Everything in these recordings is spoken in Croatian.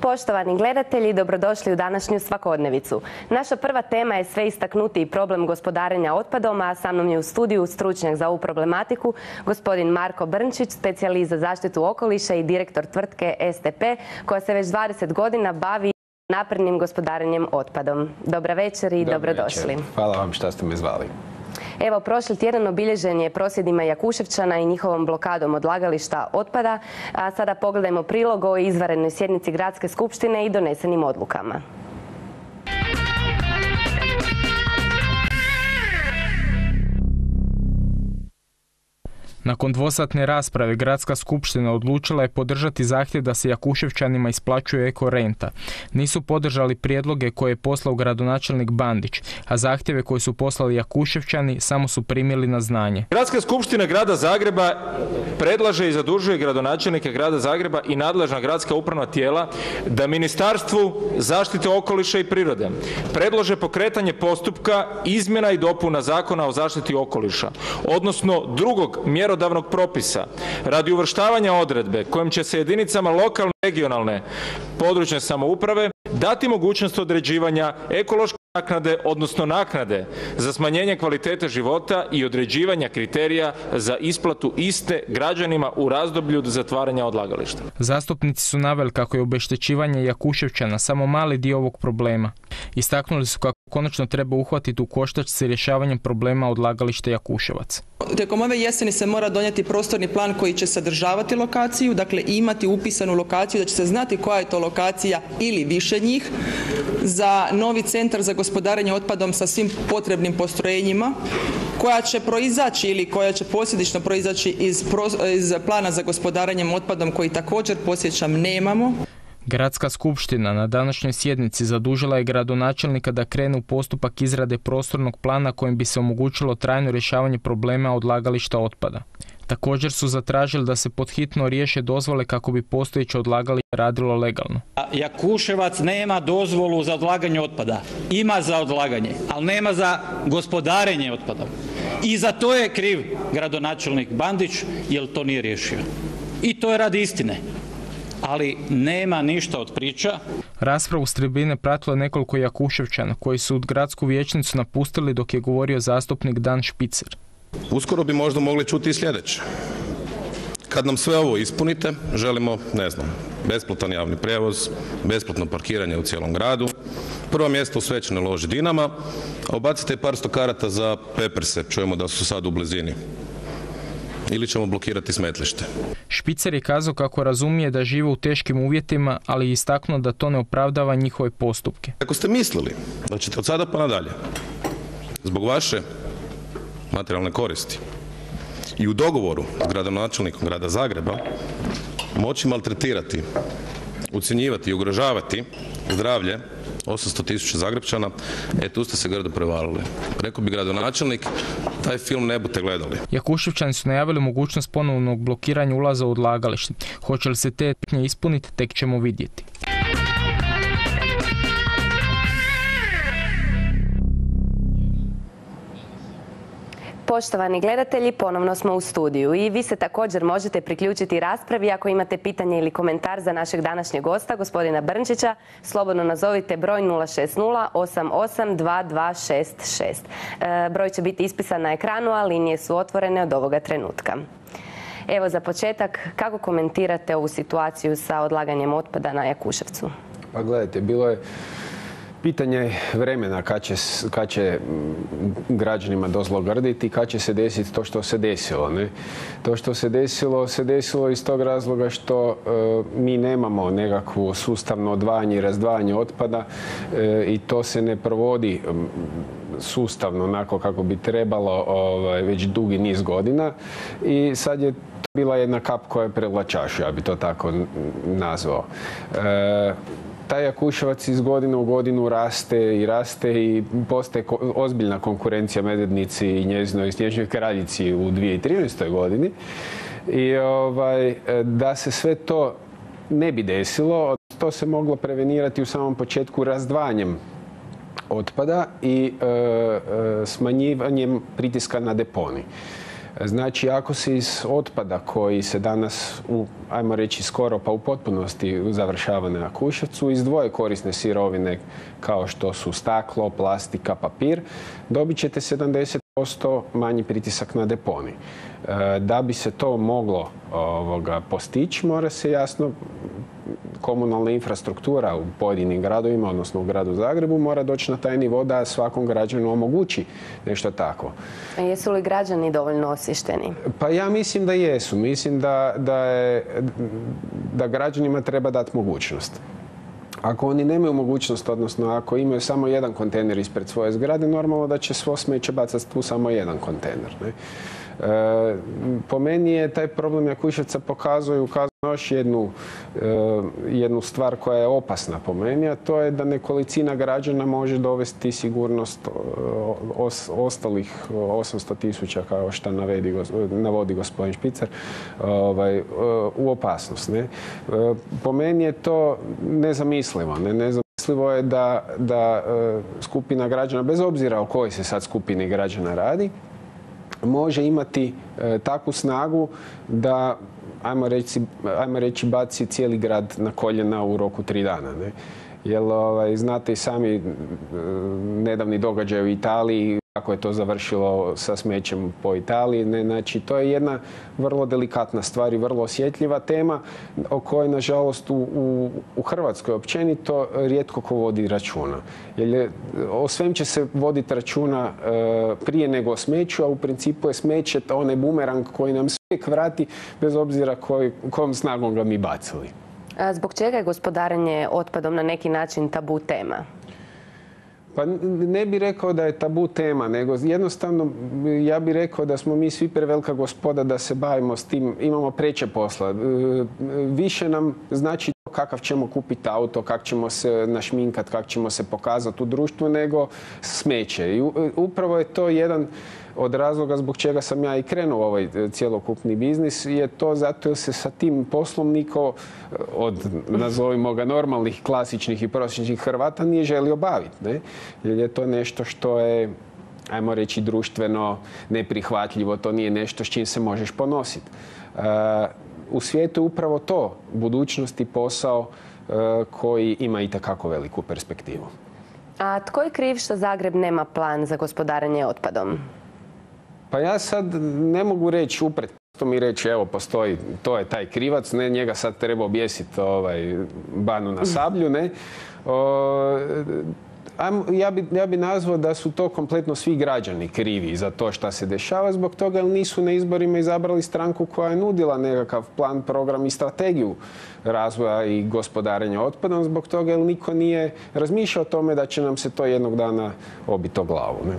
Poštovani gledatelji, dobrodošli u današnju svakodnevicu. Naša prva tema je sve istaknutiji problem gospodarenja otpadom, a sa mnom je u studiju stručnjak za ovu problematiku, gospodin Marko Brnčić, specijalist za zaštitu okoliša i direktor tvrtke STP, koja se već 20 godina bavi naprednim gospodarenjem otpadom. Dobra večer i dobrodošli. Hvala vam što ste me zvali. Evo, prošli tjedan obilježen je prosvjedima Jakuševčana i njihovom blokadom odlagališta otpada. A sada pogledajmo prilog o izvanrednoj sjednici Gradske skupštine i donesenim odlukama. Nakon dvosatne rasprave, Gradska skupština odlučila je podržati zahtjev da se Jakuševčanima isplaćuje eko-renta. Nisu podržali prijedloge koje je poslao gradonačelnik Bandić, a zahtjeve koje su poslali Jakuševčani samo su primili na znanje. Gradska skupština Grada Zagreba predlaže i zadužuje gradonačelnika Grada Zagreba i nadležna gradska upravna tijela da Ministarstvu zaštite okoliša i prirode predlože pokretanje postupka izmjena i dopuna Zakona o zaštiti okoliša, odnosno drugog mjerodavnog propisa radi uvrštavanja odredbe kojim će se jedinicama lokalne i regionalne područne samouprave dati mogućnost određivanja ekološke naknade, odnosno naknade za smanjenje kvalitete života i određivanja kriterija za isplatu iste građanima u razdoblju do zatvaranja odlagališta. Zastupnici su naveli kako je obeštećivanje Jakuševčana samo mali dio ovog problema. Istaknuli su kako konačno treba uhvatiti u koštac s rješavanjem problema odlagališta Jakuševac. Tijekom ove jeseni se mora donijeti prostorni plan koji će sadržavati lokaciju, dakle imati upisanu lokaciju, da će se znati koja je to lokacija ili više njih za novi centar za gospodarenje otpadom sa svim potrebnim postrojenjima, koja će proizaći ili koja će posljedično proizaći iz plana za gospodarenjem otpadom koji također, podsjećam, nemamo. Gradska skupština na današnjoj sjednici zadužila je gradonačelnika da krene u postupak izrade prostornog plana kojim bi se omogućilo trajno rješavanje problema odlagališta otpada. Također su zatražili da se podhitno riješe dozvole kako bi postojeće odlagalište radilo legalno. Jakuševac nema dozvolu za odlaganje otpada. Ima za odlaganje, ali nema za gospodarenje otpadom. I za to je kriv gradonačelnik Bandić, jer to nije riješio. I to je radi istine. Ali nema ništa od priča. Raspravu s tribine pratilo nekoliko Jakuševčana koji su u gradsku vijećnicu napustili dok je govorio zastupnik Dan Špicer. Uskoro bi možda mogli čuti i sljedeće. Kad nam sve ovo ispunite, želimo, besplatan javni prijevoz, besplatno parkiranje u cijelom gradu, prvo mjesto u svečanoj loži Dinama, a ubacite par sto karata za Pepperse, čujemo da su sad u blizini. Ili ćemo blokirati smetlište. Špicer je kazao kako razumije da žive u teškim uvjetima, ali je istaknuo da to ne opravdava njihove postupke. Ako ste mislili da ćete od sada pa nadalje, zbog vaše materijalne koristi i u dogovoru s gradonačelnikom Grada Zagreba moći maltretirati, ucjenjivati i ugrožavati zdravlje 800.000 Zagrepčana, tu ste se grdo prevalili. Rekao bi gradonačelnik, taj film ne budete gledali. Jakuševčani su najavili mogućnost ponovnog blokiranja ulaza u odlagalište. Hoće li se te prijetnje ispuniti, tek ćemo vidjeti. Poštovani gledatelji, ponovno smo u studiju i vi se također možete priključiti raspravi ako imate pitanje ili komentar za našeg današnjeg gosta, gospodina Brnčića. Slobodno nazovite broj 060 88 2266. Broj će biti ispisan na ekranu, a linije su otvorene od ovoga trenutka. Evo za početak, kako komentirate ovu situaciju sa odlaganjem otpada na Jakuševcu? Pa gledajte, bilo je pitanje vremena kad će građanima dozlogrditi i kad će se desiti to što se desilo. Ne? To što se desilo iz tog razloga što mi nemamo nekakvo sustavno odvajanje i razdvajanje otpada i to se ne provodi sustavno onako kako bi trebalo već dugi niz godina i sad je bila jedna kap koja je prelila čašu, ja bi to tako nazvao. Taj Jakuševac iz godine u godinu raste i postaje ozbiljna konkurencija Medvednici i njezinoj snježnoj kraljici u 2013. godini. I da se sve to ne bi desilo, to se moglo prevenirati u samom početku razdvajanjem otpada i smanjivanjem pritiska na deponij. Znači, ako se iz otpada koji se danas, ajmo reći skoro pa u potpunosti završava na Jakuševcu, izdvoje korisne sirovine kao što su staklo, plastika, papir, dobit ćete 70% manji pritisak na deponij. Da bi se to moglo postići, mora se jasno komunalna infrastruktura u pojedinim gradovima, odnosno u gradu Zagrebu, mora doći na taj nivo da svakom građanu omogući nešto tako. A jesu li građani dovoljno osvješteni? Pa ja mislim da jesu. Mislim da građanima treba dati mogućnost. Ako oni nemaju mogućnost, odnosno ako imaju samo jedan kontejner ispred svoje zgrade, normalno da će svo smeće bacati tu samo jedan kontejner. Ne? Po meni je taj problem Jakuševca ukazuje još jednu stvar koja je opasna po meni, a to je da nekolicina građana može dovesti sigurnost ostalih 800.000, kao što navodi gospodin Špicar, u opasnost. Ne? Po meni je to nezamislivo. Nezamislivo je da skupina građana, bez obzira o kojoj se sad skupini građana radi, može imati takvu snagu da, ajmo reći, baci cijeli grad na koljena u roku 3 dana. Ne? Jer znate i sami nedavni događaj u Italiji, kako je to završilo sa smećem po Italiji. Ne? Znači, to je jedna vrlo delikatna stvar i vrlo osjetljiva tema o kojoj, nažalost, u Hrvatskoj općenito rijetko ko vodi računa. Jer o svem će se voditi računa prije nego o smeću, a u principu je smeće onaj bumerang koji nam se uvijek vrati, bez obzira kojom snagom ga mi bacili. A zbog čega je gospodarenje otpadom na neki način tabu tema? Pa ne bih rekao da je tabu tema, nego jednostavno ja bih rekao da smo mi svi prevelika gospoda da se bavimo s tim, imamo preče posla. Više nam znači kakav ćemo kupiti auto, kako ćemo se našminkati, kako ćemo se pokazati u društvu, nego smeće. I upravo je to jedan od razloga zbog čega sam ja i krenuo u ovaj cjelokupni biznis, je to zato jer se sa tim poslom niko od, nazovimo ga, normalnih, klasičnih i prosječnih Hrvata nije želio baviti. Ne? Jer je to nešto što je, ajmo reći, društveno neprihvatljivo, to nije nešto s čim se možeš ponositi. U svijetu je upravo to, budućnost i posao koji ima itekako veliku perspektivu. A tko je kriv što Zagreb nema plan za gospodarenje otpadom? Pa ja sad ne mogu reći upretno mi reći, evo, postoji, to je taj krivac, ne, njega sad treba objesiti banu na sablju, ne. Ja bi nazvao da su to kompletno svi građani krivi za to što se dešava, zbog toga jer nisu na izborima izabrali stranku koja je nudila nekakav plan, program i strategiju razvoja i gospodarenja otpadom, zbog toga jer niko nije razmišljao o tome da će nam se to jednog dana obiti o glavu. Ne?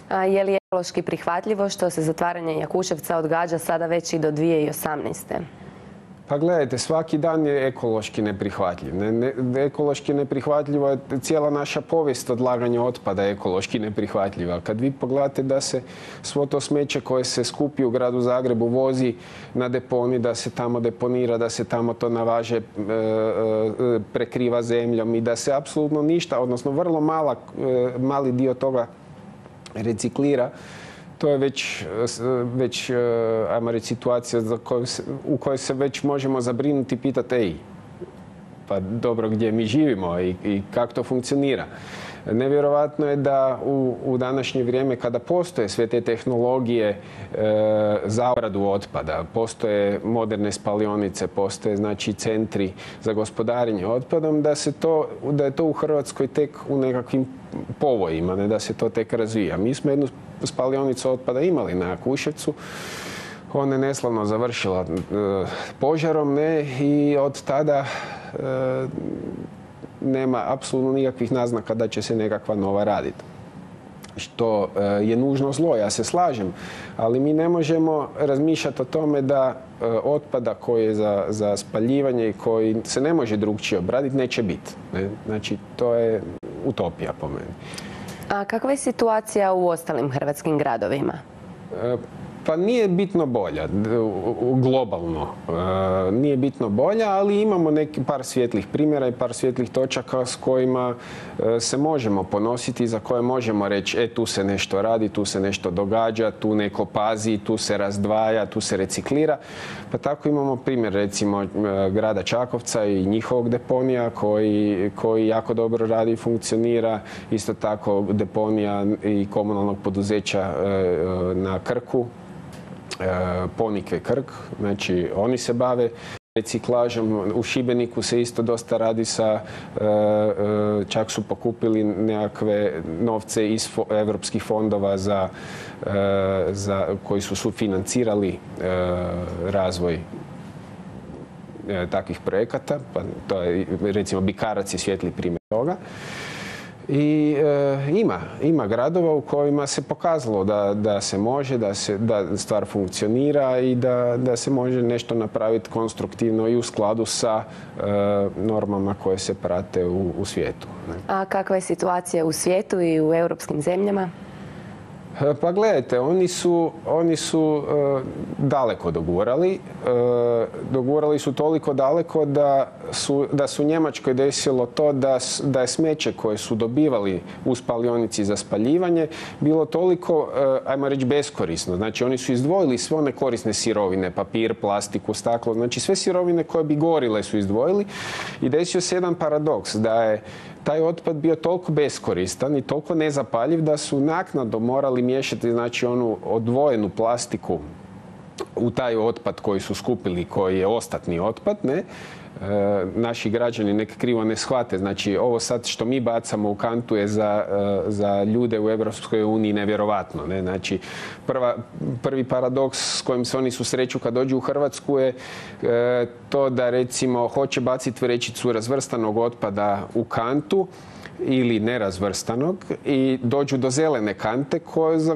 A je li ekološki prihvatljivo što se zatvaranje Jakuševca odgađa sada već i do 2018. Pa gledajte, svaki dan je ekološki neprihvatljiv. Ekološki neprihvatljivo je cijela naša povijest odlaganja otpada ekološki neprihvatljiva. Kad vi pogledate da se svo to smeće koje se skupi u gradu Zagrebu vozi na deponij, da se tamo deponira, da se tamo to navaže, prekriva zemljom i da se apsolutno ništa, odnosno vrlo mali dio toga reciklira, to je već ajmo reći, situacija u kojoj se već možemo zabrinuti i pitati, pa dobro, gdje mi živimo i kako to funkcionira. Nevjerojatno je da u današnje vrijeme, kada postoje sve te tehnologije za obradu otpada, postoje moderne spalionice, postoje, znači, centri za gospodarenje otpadom, da je to u Hrvatskoj tek u nekakvim povojima, ne da se to tek razvija. Mi smo jednu spalionicu otpada imali na Jakuševcu. Ona je neslavno završila požarom, ne, i od tada nema apsolutno nikakvih naznaka da će se nekakva nova raditi. Što je nužno zlo, ja se slažem, ali mi ne možemo razmišljati o tome da otpada koji je za spaljivanje i koji se ne može drugčije obraditi neće biti. Znači, to je utopija po meni. A kakva je situacija u ostalim hrvatskim gradovima? Pa nije bitno bolja, globalno. Nije bitno bolja, ali imamo neki par svijetlih primjera i par svijetlih točaka s kojima se možemo ponositi, za koje možemo reći tu se nešto radi, tu se nešto događa, tu neko pazi, tu se razdvaja, tu se reciklira. Pa tako imamo primjer recimo grada Čakovca i njihovog deponija koji jako dobro radi i funkcionira. Isto tako deponija i komunalnog poduzeća na Krku, Ponike Krk, znači oni se bave reciklažom. U Šibeniku se isto dosta radi čak su pokupili nekakve novce iz evropskih fondova koji su sufinancirali razvoj takvih projekata. Pa to je recimo Bikarac je svijetli primjer toga. I ima gradova u kojima se pokazalo da se može, da stvar funkcionira i da se može nešto napraviti konstruktivno i u skladu sa normama koje se prate u svijetu. A kakva je situacija u svijetu i u europskim zemljama? Pa gledajte, oni su daleko dogurali. Dogurali su toliko daleko da su Njemačkoj desilo to da je smeće koje su dobivali u spalionici za spaljivanje bilo toliko, ajmo reći, beskorisno. Znači oni su izdvojili sve one korisne sirovine, papir, plastiku, staklo, znači sve sirovine koje bi gorile su izdvojili i desio se jedan paradoks da je taj otpad bio toliko beskoristan i toliko nezapaljiv da su naknadno morali miješati, znači, onu odvojenu plastiku u taj otpad koji su skupili, koji je ostatni otpad, ne? Naši građani neka krivo ne shvate. Znači, ovo sad što mi bacamo u kantu je za ljude u Europskoj uniji nevjerovatno. Ne? Znači, prvi paradoks s kojim se oni susreću kad dođu u Hrvatsku je to da, recimo, hoće baciti vrećicu razvrstanog otpada u kantu ili nerazvrstanog i dođu do zelene kante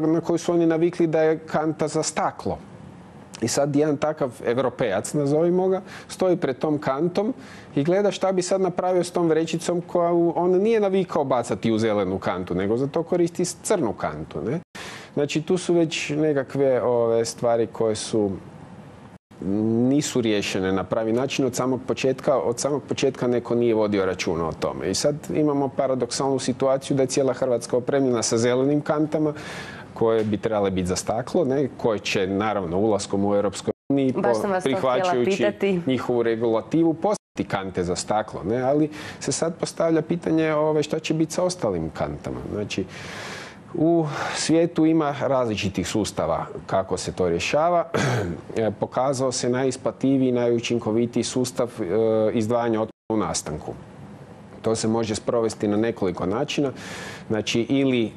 na koju su oni navikli da je kanta za staklo. I sad jedan takav europejac, nazovimo ga, stoji pred tom kantom i gleda šta bi sad napravio s tom vrećicom koju on nije navikao bacati u zelenu kantu, nego za to koristi crnu kantu. Ne? Znači tu su već nekakve stvari koje nisu riješene na pravi način od samog početka neko nije vodio računa o tome. I sad imamo paradoksalnu situaciju da je cijela Hrvatska opremljena sa zelenim kantama koje bi trebale biti za staklo, ne? Koje će naravno ulaskom u Europskoj uniji prihvaćajući njihovu regulativu postati kante za staklo, ne? Ali se sad postavlja pitanje šta će biti sa ostalim kantama. Znači, u svijetu ima različitih sustava kako se to rješava. Pokazao se najisplativiji, najučinkovitiji sustav izdvajanja otpada u nastanku. To se može sprovesti na nekoliko načina. Znači, ili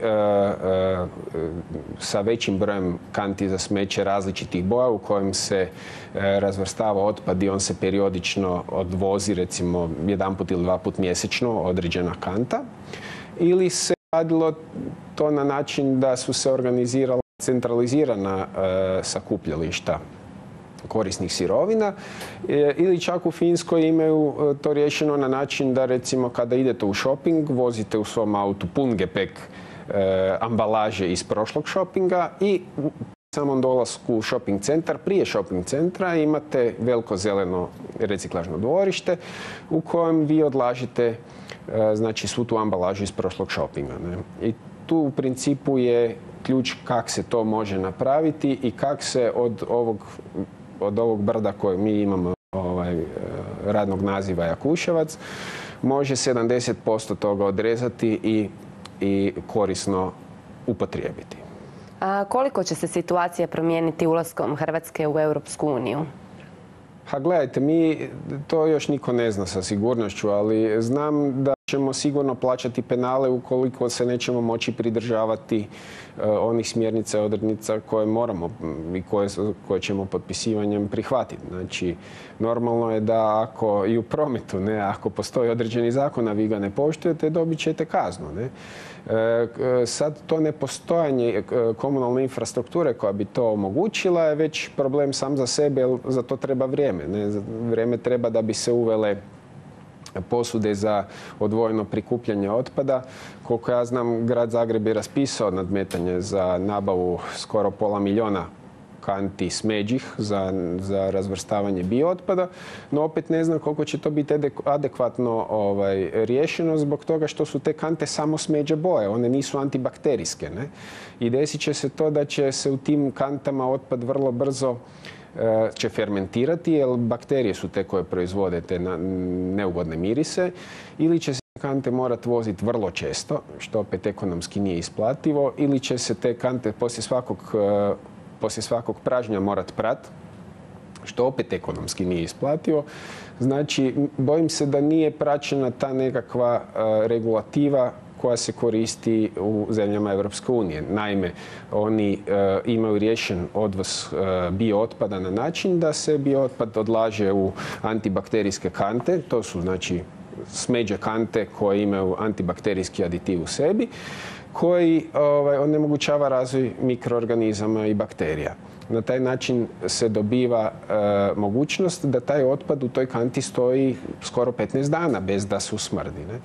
sa većim brojem kanti za smeće različitih boja u kojem se razvrstava otpad i on se periodično odvozi, recimo jedanput ili 2 puta mjesečno određena kanta. Ili se radilo to na način da su se organizirala centralizirana sakupljališta korisnih sirovina, ili čak u Finskoj imaju to riješeno na način da, recimo, kada idete u shopping, vozite u svom autu pun gepek ambalaže iz prošlog shoppinga i u samom dolasku u shopping centar, prije shopping centra imate veliko zeleno reciklažno dvorište u kojem vi odlažete, znači, svu tu ambalažu iz prošlog shoppinga. Ne? I tu u principu je ključ kako se to može napraviti i kako se od ovog brda koje mi imamo, radnog naziva Jakuševac, može 70% toga odrezati i korisno upotrijebiti. A koliko će se situacija promijeniti ulaskom Hrvatske u Europsku uniju? Gledajte, to još niko ne zna sa sigurnošću, ali znam da ćemo sigurno plaćati penale ukoliko se nećemo moći pridržavati onih smjernica i odrednica koje moramo i koje ćemo potpisivanjem prihvatiti. Znači, normalno je da ako i u prometu, ne, ako postoji određeni zakon, a vi ga ne poštujete, dobit ćete kaznu. Ne? Sad to nepostojanje komunalne infrastrukture koja bi to omogućila je već problem sam za sebe, jer za to treba vrijeme. Ne? Vrijeme treba da bi se uvele posude za odvojeno prikupljanje otpada. Koliko ja znam, grad Zagreb je raspisao nadmetanje za nabavu skoro $500 000 kanti smeđih za razvrstavanje biootpada, no opet ne znam koliko će to biti adekvatno riješeno zbog toga što su te kante samo smeđe boje, one nisu antibakterijske. Ne? I desit će se to da će se u tim kantama otpad vrlo brzo će fermentirati, jer bakterije su te koje proizvode te neugodne mirise, ili će se kante morati voziti vrlo često, što opet ekonomski nije isplativo, ili će se te kante poslije svakog pražnja morati prati, što opet ekonomski nije isplativo. Znači, bojim se da nije praćena ta nekakva regulativa koja se koristi u zemljama Europske unije. Naime, oni imaju riješen odvoz biootpada na način da se biootpad odlaže u antibakterijske kante. To su znači smeđe kante koje imaju antibakterijski aditiv u sebi, koji onemogućava razvoj mikroorganizama i bakterija. Na taj način se dobiva mogućnost da taj otpad u toj kanti stoji skoro 15 dana bez da se usmrdi. Ne?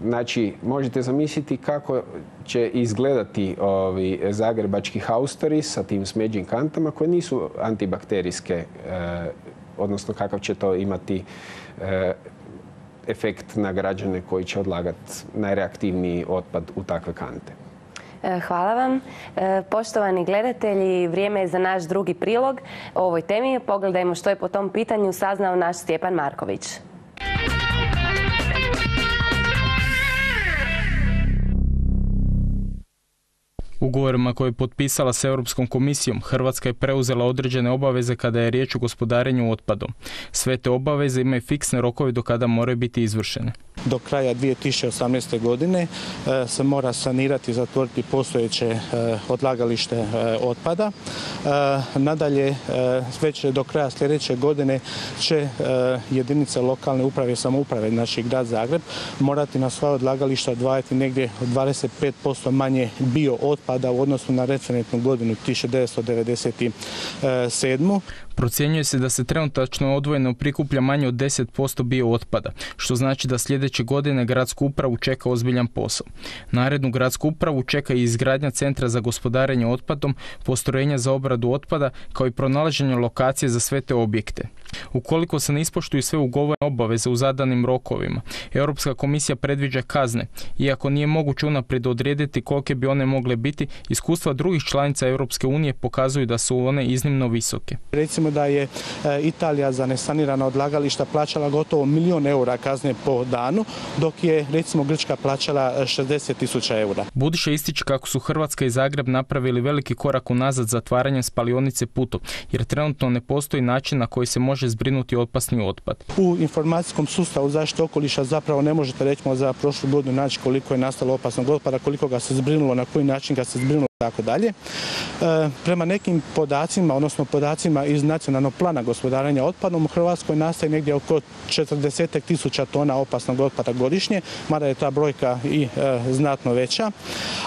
Znači, možete zamisliti kako će izgledati ovi zagrebački haustori sa tim smeđim kantama koje nisu antibakterijske, odnosno kakav će to imati efekt na građane koji će odlagati najreaktivniji otpad u takve kante. Hvala vam. Poštovani gledatelji, vrijeme je za naš drugi prilog o ovoj temi. Pogledajmo što je po tom pitanju saznao naš Stjepan Marković. Ugovorima koje je potpisala s Europskom komisijom, Hrvatska je preuzela određene obaveze kada je riječ o gospodarenju otpadom. Sve te obaveze imaju fiksne rokove do kada moraju biti izvršene. Do kraja 2018. godine se mora sanirati i zatvoriti postojeće odlagalište otpada. Nadalje, već do kraja sljedeće godine će jedinice lokalne uprave i samouprave, znači grad Zagreb, morati na sva odlagališta odvajati negdje 25% manje biootpada u odnosu na referentnu godinu 1997. Procjenjuje se da se trenutačno odvojeno prikuplja manje od 10% biootpada, što znači da sljedeće godine gradsku upravu čeka ozbiljan posao. Narednu gradsku upravu čeka i izgradnja centra za gospodarenje otpadom, postrojenja za obradu otpada, kao i pronalaženje lokacije za sve te objekte. Ukoliko se ne ispoštuju sve ugovorene obaveze u zadanim rokovima, Europska komisija predviđa kazne. Iako nije moguće unaprijed odrediti kolike bi one mogle biti, iskustva drugih članica Europske unije pokazuju da su one iznimno visoke. Recimo da je Italija za nesanirana odlagališta plaćala gotovo 1 milijun eura kazne po danu, dok je recimo Grčka plaćala 60.000 eura. Budiša ističe kako su Hrvatska i Zagreb napravili veliki korak unazad zatvaranjem spalionice Puto, jer trenutno ne postoji način na koji se može zbrinuti opasni otpad. U informacijskom sustavu zaštite okoliša zapravo ne možete reći za prošlu godinu naći koliko je nastalo opasnog otpada, koliko ga se zbrinulo, na koji način ga se zbrinulo i tako dalje. Prema nekim podacima, odnosno podacima iz nacionalnog plana gospodarenja otpadom, u Hrvatskoj nastaje negdje oko 40.000 tona opasnog otpada godišnje, mada je ta brojka i znatno veća.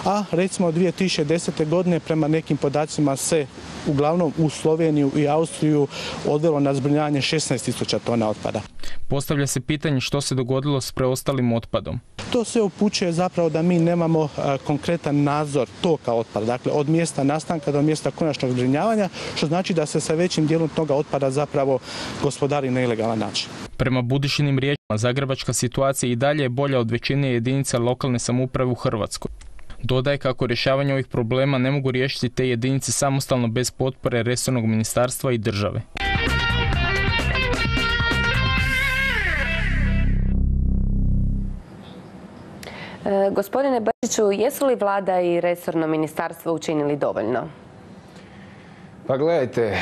A recimo 2010. godine prema nekim podacima se uglavnom u Sloveniju i Austriju odvelo na zbrinjavanje 16.000 tona otpada. Postavlja se pitanje što se dogodilo s preostalim otpadom. To se upućuje zapravo da mi nemamo konkretan nadzor toka otpada, dakle od mjesta nastanka do mjesta konačnog zbrinjavanja, što znači da se sa većim dijelom toga otpada zapravo gospodari na ilegalan način. Prema Budišinim riječima, zagrebačka situacija i dalje je bolja od većine jedinica lokalne samouprave u Hrvatskoj. Dodaje kako rješavanje ovih problema ne mogu riješiti te jedinice samostalno bez potpore resornog ministarstva i države. Gospodine Brčiću, jesu li vlada i resorno ministarstvo učinili dovoljno? Pa gledajte,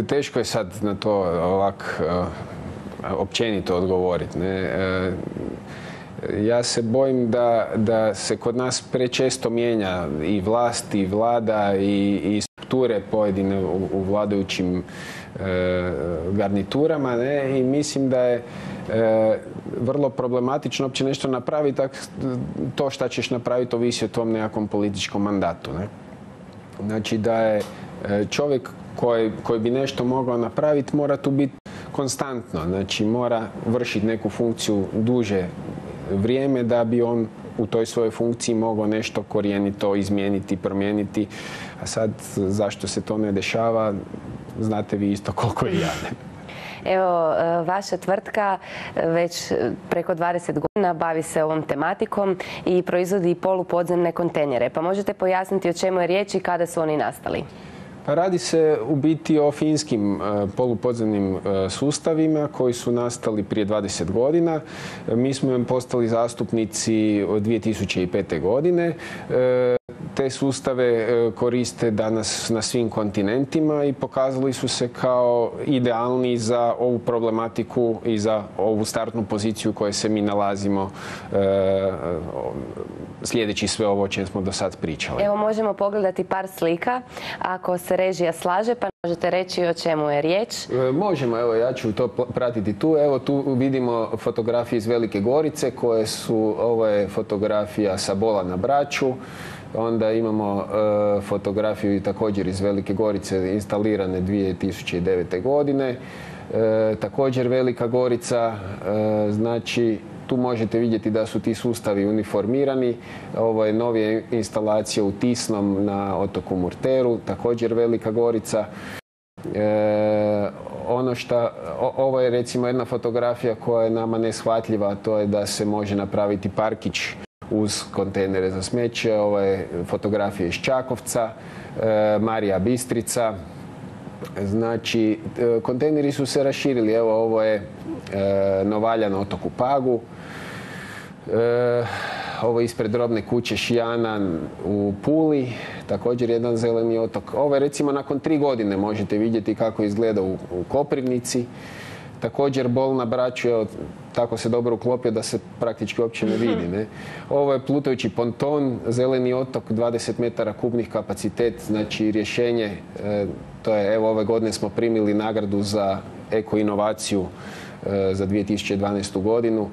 teško je sad na to ovak općenito odgovoriti. Ja se bojim da se kod nas prečesto mijenja i vlast i vlada i strukture pojedine u vladajućim garniturama, ne? I mislim da je vrlo problematično uopće nešto napraviti, to šta ćeš napraviti ovisi o tom nekakvom političkom mandatu. Ne? Znači da je čovjek koji bi nešto mogao napraviti mora tu biti konstantno, znači mora vršiti neku funkciju duže vrijeme da bi on u toj svojoj funkciji mogao nešto korijenito izmijeniti, promijeniti. A sad, zašto se to ne dešava, znate vi isto koliko i ja. Evo, vaša tvrtka već preko 20 godina bavi se ovom tematikom i proizvodi polupodzemne kontejnere. Pa možete pojasniti o čemu je riječ i kada su oni nastali? Pa radi se u biti o finskim polupodzemnim sustavima koji su nastali prije 20 godina. Mi smo im postali zastupnici od 2005. godine. Te sustave koriste danas na svim kontinentima i pokazali su se kao idealni za ovu problematiku i za ovu startnu poziciju u kojoj se mi nalazimo slijedeći sve ovo o čem smo do sad pričali. Evo, možemo pogledati par slika. Ako se režija slaže, pa možete reći o čemu je riječ. Možemo, evo ja ću to pratiti tu. Evo tu vidimo fotografije iz Velike Gorice koje su, ovo je fotografija sa Bola na Braču. Onda imamo fotografiju također iz Velike Gorice instalirane 2009. godine. Također Velika Gorica, znači tu možete vidjeti da su ti sustavi uniformirani. Ovo je novija instalacija u Tisnom na otoku Murteru, također Velika Gorica. Ovo je recimo jedna fotografija koja je nama neshvatljiva, a to je da se može napraviti parkić uz kontejnere za smeće. Ovo je fotografija iz Čakovca, Marija Bistrica. Znači, kontejneri su se raširili. Evo, ovo je Novalja na otoku Pagu. Ovo je ispred robne kuće Šijana u Puli, također jedan zeleni otok. Ovo je recimo nakon 3 godine možete vidjeti kako izgleda u Koprivnici. Također Bol na Braču, evo, tako se dobro uklopio da se praktički uopće ne vidi. Ne? Ovo je plutajući ponton, zeleni otok, 20 metara kubnih kapacitet, znači rješenje, to je, evo, ove godine smo primili nagradu za eko-inovaciju za 2012. godinu.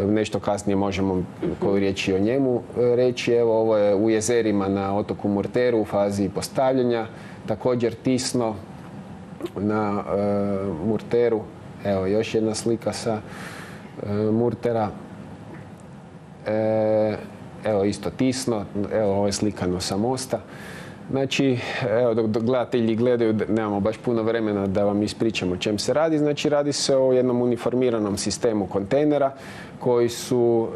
Nešto kasnije možemo koju riječ o njemu reći. Evo, ovo je u jezerima na otoku Murteru u fazi postavljanja. Također Tisno na Murteru. Evo, još jedna slika sa Murtera. Evo, isto Tisno. Evo, ovo je slikano sa mosta. Znači, evo, dok gledatelji gledaju, nemamo baš puno vremena da vam ispričamo o čem se radi. Znači, radi se o jednom uniformiranom sistemu kontejnera koji su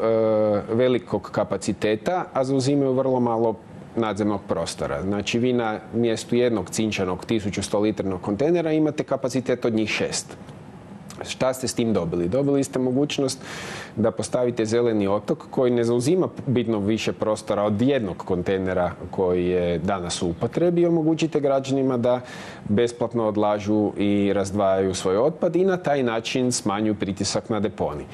velikog kapaciteta, a zauzimaju vrlo malo nadzemnog prostora. Znači, vi na mjestu jednog cinčanog 1100 litrnog kontejnera imate kapacitet od njih 6. Šta ste s tim dobili? Dobili ste mogućnost da postavite zeleni otok koji ne zauzima bitno više prostora od jednog kontejnera koji je danas u upotrebi i omogućite građanima da besplatno odlažu i razdvajaju svoj otpad i na taj način smanjuju pritisak na deponij.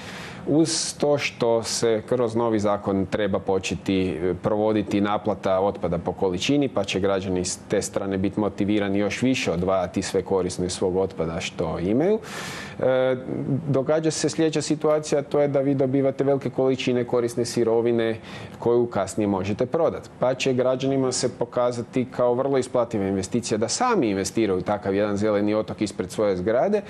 Uz to što se kroz novi zakon treba početi provoditi naplata otpada po količini, pa će građani s te strane biti motivirani još više odvajati sve korisno iz svog otpada što imaju. Događa se sljedeća situacija, to je da vi dobivate velike količine korisne sirovine koju kasnije možete prodati. Pa će građanima se pokazati kao vrlo isplativa investicija da sami investiraju u takav jedan zeleni otok ispred svoje zgrade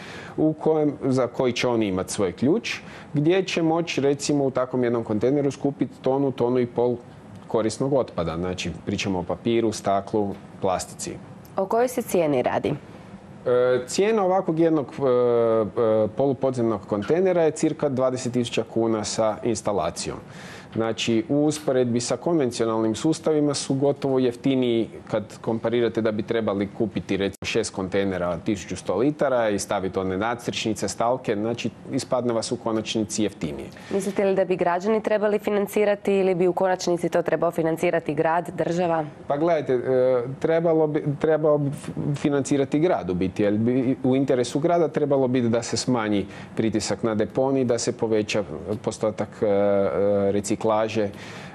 za koji će oni imati svoj ključ, gdje će moći recimo u takvom jednom kontejneru skupiti tonu i pol korisnog otpada. Znači, pričamo o papiru, staklu, plastici. O kojoj se cijeni radi? Cijena ovakvog jednog polupodzemnog kontejnera je cirka 20.000 kuna sa instalacijom. Znači, u usporedbi sa konvencionalnim sustavima su gotovo jeftiniji kad komparirate da bi trebali kupiti recimo 6 kontejnera 1100 litara i staviti one nadstrešnice, stalke, znači ispadne vas u konačnici jeftinije. Mislite li da bi građani trebali financirati ili bi u konačnici to trebao financirati grad, država? Pa gledajte, trebalo bi financirati grad u biti, jer bi u interesu grada trebalo biti da se smanji pritisak na deponij, da se poveća postotak reciklaže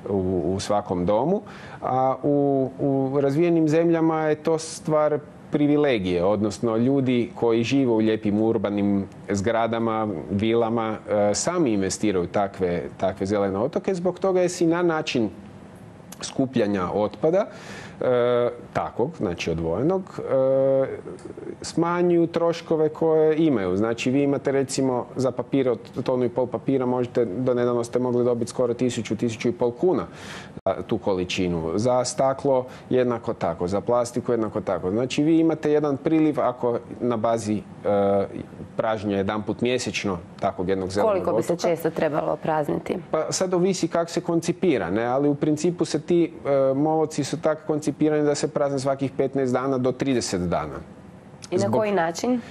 u svakom domu. A u razvijenim zemljama je to stvar privilegije, odnosno ljudi koji žive u lijepim urbanim zgradama, vilama, sami investiraju takve zelene otoke. Zbog toga je si na način skupljanja otpada takvog, znači odvojenog, smanjuju troškove koje imaju. Znači vi imate recimo za papir od 1,5 tonu papira možete, do nedavno ste mogli dobiti skoro 1.000-1.500 kuna tu količinu. Za staklo jednako tako, za plastiku jednako tako. Znači vi imate jedan priliv ako na bazi pražnja jedanput mjesečno takvog jednog zelenog otoka. Koliko bi se često trebalo prazniti? Pa sad ovisi kako se koncipira, ne? Ali u principu se ti moloci su tako koncipirani da se prazne svakih 15 dana do 30 dana. I na koji način?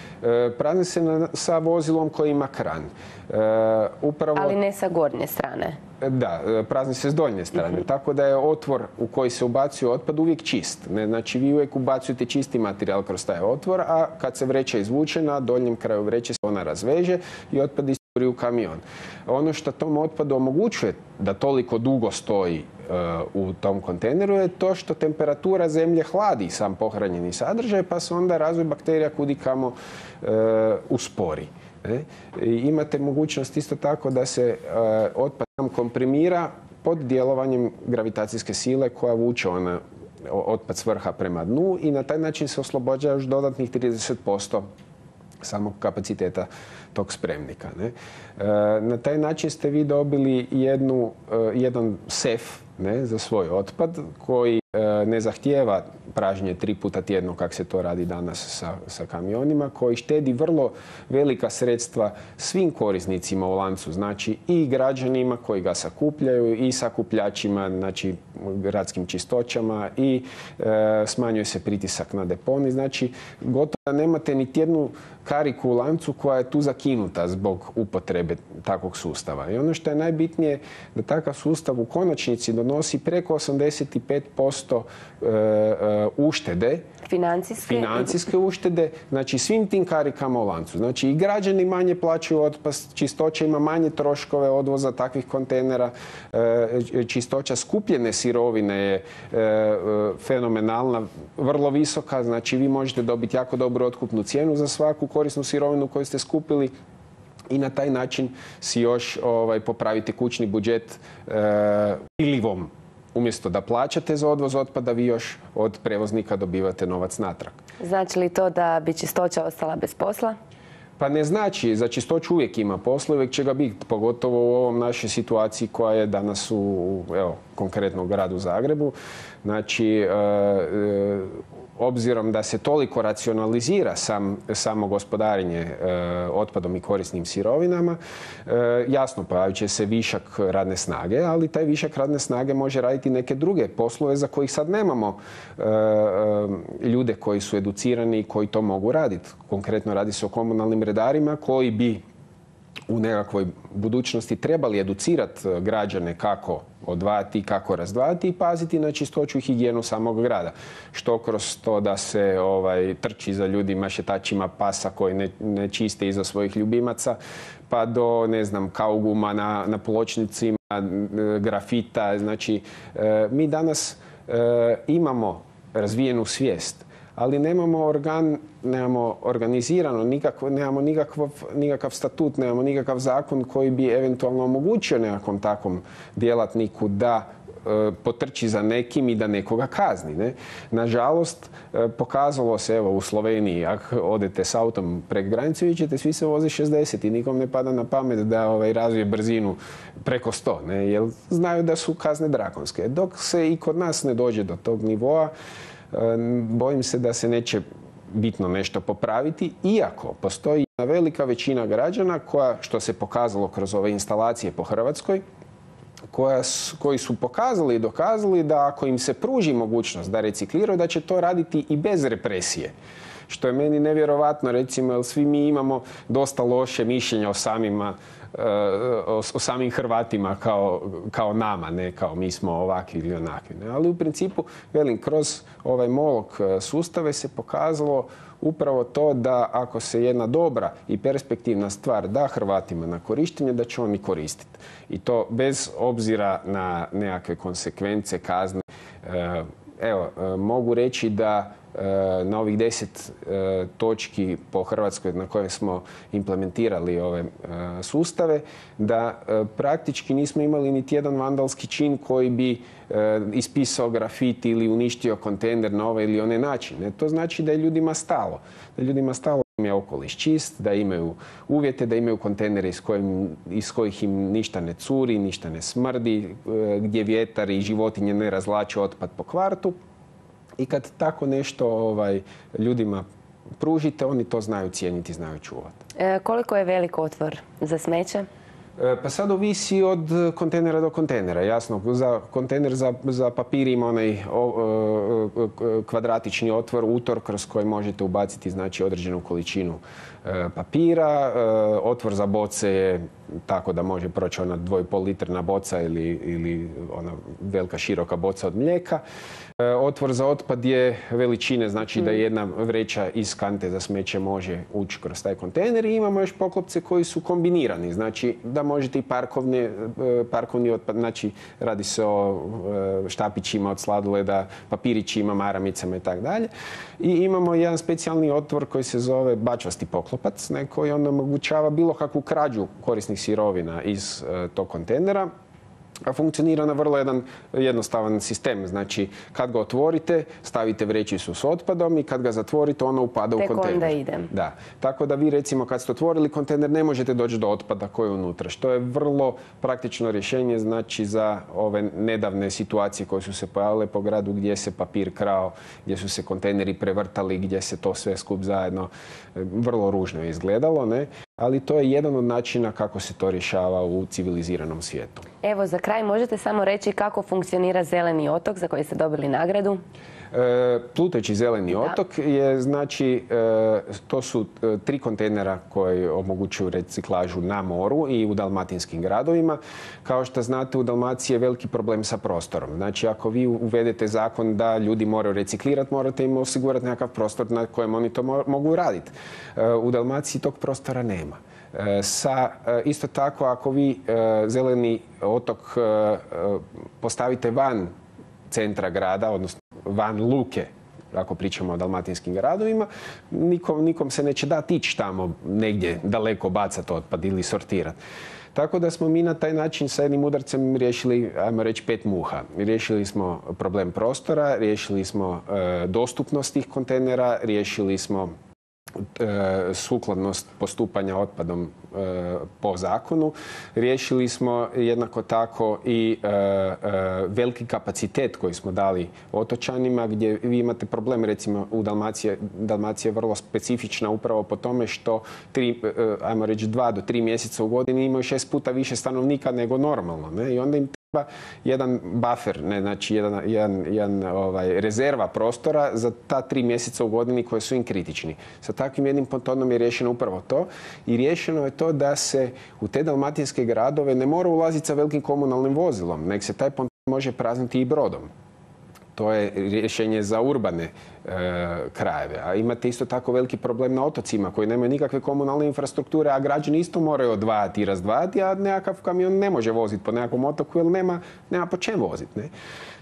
Prazne se sa vozilom koji ima kran. Ali ne sa gornje strane? Da, prazni se s donje strane. Tako da je otvor u koji se ubacuje otpad uvijek čist. Znači vi uvijek ubacujete čisti materijal kroz taj otvor, a kad se vreća izvuče, na donjem kraju vreće se ona razveže i otpad isturi u kamion. Ono što tom otpadu omogućuje da toliko dugo stoji u tom kontejneru je to što temperatura zemlje hladi sam pohranjeni sadržaj, pa se onda razvoj bakterija kudikamo uspori. Imate mogućnost isto tako da se otpad komprimira pod djelovanjem gravitacijske sile koja vuče otpad s vrha prema dnu i na taj način se oslobađa još dodatnih 30% samog kapaciteta tog spremnika. Na taj način ste vi dobili jedan sef za svoj otpad koji ne zahtijeva pražnje 3 puta tjedno kako se to radi danas sa kamionima, koji štedi vrlo velika sredstva svim korisnicima u lancu, znači i građanima koji ga sakupljaju i sakupljačima, znači gradskim čistoćama i smanjuje se pritisak na deponi. Znači gotovo da nemate niti jednu kariku u lancu koja je tu zakinuta zbog upotrebe takvog sustava. I ono što je najbitnije da takav sustav u konačnici donosi preko 85% uštede, financijske uštede, znači svim tim karikama u lancu. Znači i građani manje plaćaju otpad, čistoća ima manje troškove odvoza takvih kontejnera, čistoća skupljene sirovine je fenomenalna, vrlo visoka, znači vi možete dobiti jako dobru otkupnu cijenu za svaku korisnu sirovinu koju ste skupili i na taj način si još popravite kućni budžet prilivom. Umjesto da plaćate za odvoz otpada, vi još od prevoznika dobivate novac natrag. Znači li to da bi čistoća ostala bez posla? Pa ne znači, za čistoću uvijek ima posla, uvijek će ga biti, pogotovo u ovom našoj situaciji koja je danas konkretno u gradu Zagrebu. Znači, obzirom da se toliko racionalizira samo gospodarenje otpadom i korisnim sirovinama, jasno pojavit će se višak radne snage, ali taj višak radne snage može raditi neke druge poslove za kojih sad nemamo ljude koji su educirani i koji to mogu raditi. Konkretno radi se o komunalnim redarima koji bi u nekakvoj budućnosti trebali educirati građane kako odvajati, kako razdvajati i paziti na čistoću i higijenu samog grada. Što kroz to da se trči za ljudima, šetačima pasa koji ne čiste iza svojih ljubimaca, pa do, ne znam, kauguma na pločnicima, grafita. Znači, mi danas imamo razvijenu svijest, ali nemamo organizirano, nemamo nikakav statut, nemamo nikakav zakon koji bi eventualno omogućio nekakvom takvom djelatniku da potrči za nekim i da nekoga kazni. Ne? Nažalost, pokazalo se u Sloveniji, ako odete s autom prek granice, vi ćete svi se vozi 60 i nikom ne pada na pamet da razvije brzinu preko 100, ne? Jer znaju da su kazne drakonske. Dok se i kod nas ne dođe do tog nivoa, bojim se da se neće bitno nešto popraviti, iako postoji jedna velika većina građana koja, što se pokazalo kroz ove instalacije po Hrvatskoj, koji su pokazali i dokazali da ako im se pruži mogućnost da recikliraju, da će to raditi i bez represije. Što je meni nevjerovatno, recimo, jer svi mi imamo dosta loše mišljenja o samim Hrvatima kao nama, ne kao mi smo ovakvi ili onakvi. Ne? Ali u principu, velim, kroz ovaj molok sustave se pokazalo upravo to da ako se jedna dobra i perspektivna stvar da Hrvatima na korištenje, da će oni koristiti. I to bez obzira na nekakve konsekvence, kazne. Evo, mogu reći da na ovih 10 točki po Hrvatskoj na koje smo implementirali ove sustave, da praktički nismo imali niti jedan vandalski čin koji bi ispisao grafit ili uništio kontejner na ovaj ili onaj način. To znači da je ljudima stalo. Da je ljudima stalo da im je okoliš čist, da imaju uvjete, da imaju kontejnere iz kojih im ništa ne curi, ništa ne smrdi, gdje vjetar i životinje ne razvlače otpad po kvartu. I kad tako nešto ljudima pružite, oni to znaju cijeniti, znaju čuvati. Koliko je velik otvor za smeće? Pa sad ovisi od kontejnera do kontejnera. Jasno, za kontejner za papir ima onaj kvadratični otvor, utor kroz koji možete ubaciti znači određenu količinu papira. Otvor za boce je tako da može proći ona 2,5 litrna boca ili ona velika široka boca od mlijeka. Otvor za otpad je veličine, znači da jedna vreća iz kante za smeće može ući kroz taj kontejner i imamo još poklopce koji su kombinirani, znači da možete i parkovni otpad, znači radi se o štapićima od sladoleda, papirićima, maramicama i tako dalje. I imamo jedan specijalni otvor koji se zove bačvasti poklopac, koji onda omogućava bilo kakvu krađu korisnih sirovina iz tog kontejnera. A funkcionira na vrlo jednostavan sistem. Znači, kad ga otvorite, stavite vrećicu s otpadom i kad ga zatvorite, ono upada u kontejner. Tek onda ide. Da. Tako da vi, recimo, kad ste otvorili kontejner, ne možete doći do otpada koji je unutra. Što je vrlo praktično rješenje, znači, za ove nedavne situacije koje su se pojavile po gradu gdje se papir krao, gdje su se kontejneri prevrtali, gdje se to sve skup zajedno vrlo ružno je izgledalo, ne? Ali to je jedan od načina kako se to rješava u civiliziranom svijetu. Evo, za kraj možete samo reći kako funkcionira Zeleni otok za koji ste dobili nagradu? Plutajući zeleni otok je, znači, to su 3 kontejnera koji omogućuju reciklažu na moru i u dalmatinskim gradovima. Kao što znate, u Dalmaciji je veliki problem sa prostorom. Znači, ako vi uvedete zakon da ljudi moraju reciklirati, morate im osigurati nekakav prostor na kojem oni to mogu raditi. U Dalmaciji tog prostora nema. Isto tako, ako vi zeleni otok postavite van centra grada, odnosno van luke, ako pričamo o dalmatinskim gradovima, nikom se neće dati ići tamo negdje daleko bacati otpad ili sortirati. Tako da smo mi na taj način sa jednim udarcem riješili, ajmo reći, 5 muha. Riješili smo problem prostora, riješili smo dostupnost tih kontejnera, riješili smo sukladnost postupanja otpadom po zakonu. Riješili smo jednako tako i veliki kapacitet koji smo dali otočanima, gdje vi imate problem, recimo u Dalmacija je vrlo specifična upravo po tome što 2 do 3 mjeseca u godini imaju 6 puta više stanovnika nego normalno, ne? I onda im treba jedan buffer, ne, znači jedan rezerva prostora za ta 3 mjeseca u godini koje su im kritični. Sa takvim jednim pontonom je riješeno upravo to i riješeno je to da se u te dalmatinske gradove ne mora ulaziti sa velikim komunalnim vozilom, nego se taj ponton može prazniti i brodom. To je rješenje za urbane krajeve. A imate isto tako veliki problem na otocima koji nemaju nikakve komunalne infrastrukture, a građani isto moraju odvajati i razdvajati, a nekakav kamion ne može voziti po nekakvom otoku jer nema po čem voziti. Ne?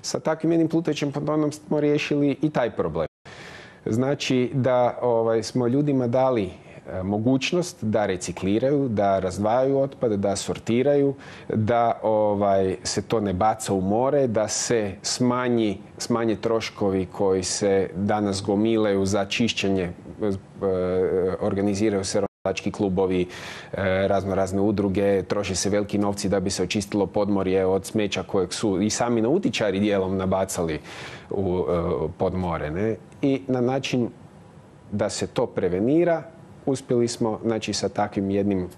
Sa takvim jednim plutajućim pontonom smo riješili i taj problem. Znači da smo ljudima dali mogućnost da recikliraju, da razdvajaju otpad, da sortiraju, da se to ne baca u more, da se smanje troškovi koji se danas gomilaju za čišćenje, organiziraju se ronilački klubovi, razne udruge, troše se veliki novci da bi se očistilo podmorje od smeća kojeg su i sami nautičari dijelom nabacali u podmore. Ne? I na način da se to prevenira, uspjeli smo, znači, sa takvim jednim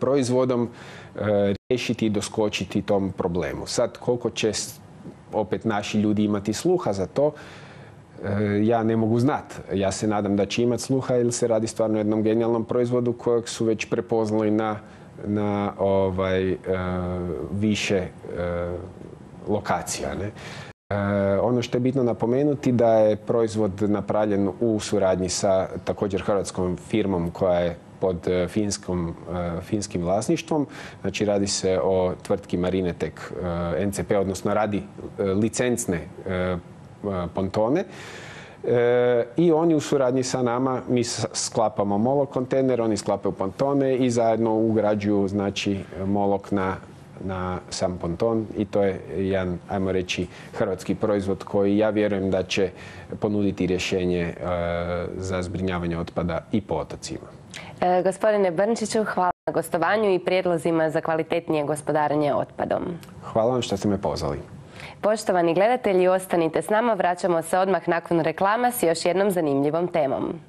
proizvodom riješiti i doskočiti tom problemu. Sad, koliko će opet naši ljudi imati sluha za to, ja ne mogu znati. Ja se nadam da će imati sluha jer se radi stvarno o jednom genijalnom proizvodu kojeg su već prepoznali na više lokacija. Ne? Ono što je bitno napomenuti da je proizvod napravljen u suradnji sa također hrvatskom firmom koja je pod finskim vlasništvom. Znači radi se o tvrtki Marinetek NCP, odnosno radi licencne pontone. I oni u suradnji sa nama, mi sklapamo molok kontejner, oni sklapaju pontone i zajedno ugrađuju znači molok na sam ponton i to je jedan, ajmo reći, hrvatski proizvod koji ja vjerujem da će ponuditi rješenje za zbrinjavanje otpada i po otocima. Gospodine Brnčiću, hvala na gostovanju i prijedlozima za kvalitetnije gospodarenje otpadom. Hvala vam što ste me pozvali. Poštovani gledatelji, ostanite s nama, vraćamo se odmah nakon reklama s još jednom zanimljivom temom.